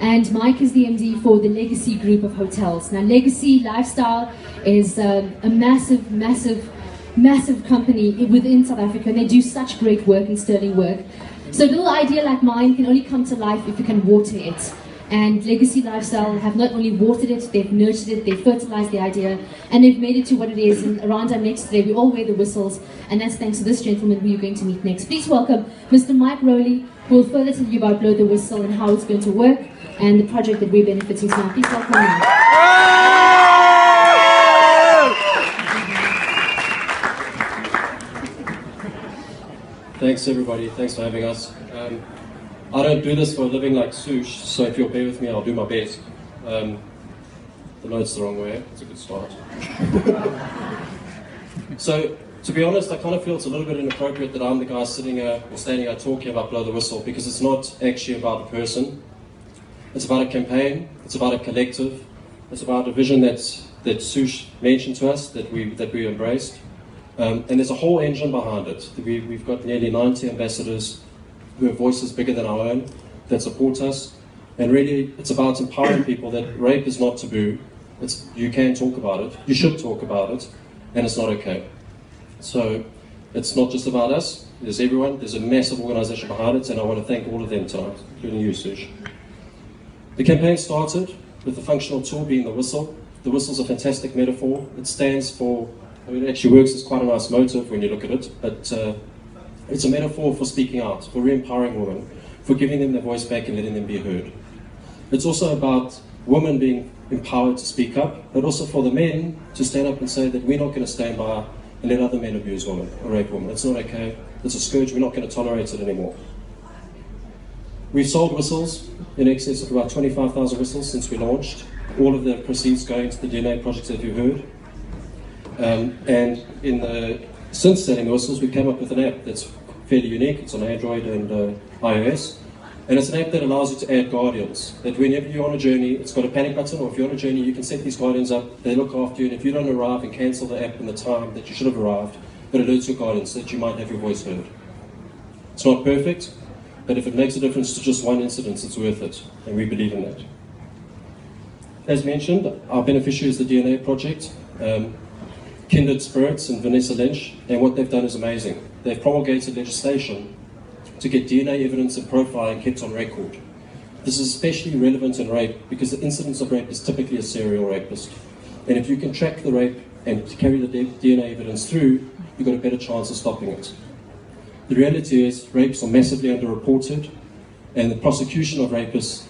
and Mike is the MD for the Legacy Group of Hotels. Now, Legacy Lifestyle is a massive company within South Africa, and they do such great work and sterling work. So a little idea like mine can only come to life if you can water it. And Legacy Lifestyle have not only watered it, they've nurtured it, they've fertilized the idea, and they've made it to what it is. And around our necks today, we all wear the whistles, and that's thanks to this gentleman who you're going to meet next. Please welcome Mr. Mike Rowley, who will further tell you about Blow the Whistle and how it's going to work, and the project that we're benefiting from. Please welcome Mike. Thanks everybody, thanks for having us. I don't do this for a living like Sush, so if you'll bear with me, I'll do my best. The note's the wrong way, it's a good start. So, to be honest, I kind of feel it's a little bit inappropriate that I'm the guy sitting here or standing here talking about Blow the Whistle, because it's not actually about a person. It's about a campaign, it's about a collective, it's about a vision that Sush mentioned to us, that we embraced. And there's a whole engine behind it. We've got nearly 90 ambassadors who have voices bigger than our own that support us. And really, it's about empowering people that rape is not taboo. You can talk about it, you should talk about it, and it's not okay. So it's not just about us, there's everyone, there's a massive organisation behind it, and I want to thank all of them tonight, including you, Sush. The campaign started with the functional tool being the whistle. The whistle's a fantastic metaphor. It stands for, it actually works as quite a nice motive when you look at it, but it's a metaphor for speaking out, for re-empowering women, for giving them their voice back and letting them be heard. It's also about women being empowered to speak up, but also for the men to stand up and say that we're not going to stand by and let other men abuse women or rape women. It's not okay. It's a scourge. We're not going to tolerate it anymore. We've sold whistles in excess of about 25,000 whistles since we launched. All of the proceeds going to the DNA projects that you heard. And since selling the whistles, we came up with an app that's fairly unique. It's on Android and iOS. And it's an app that allows you to add guardians. That whenever you're on a journey, it's got a panic button, or if you're on a journey, you can set these guardians up. They look after you, and if you don't arrive and cancel the app in the time that you should have arrived, it alerts your guardians so that you might have your voice heard. It's not perfect, but if it makes a difference to just one incident, it's worth it, and we believe in that. As mentioned, our beneficiary is the DNA project. Kindred Spirits and Vanessa Lynch, and what they've done is amazing. They've promulgated legislation to get DNA evidence and profiling kept on record. This is especially relevant in rape because the incidence of rape is typically a serial rapist. And if you can track the rape and carry the DNA evidence through, you've got a better chance of stopping it. The reality is rapes are massively underreported, and the prosecution of rapists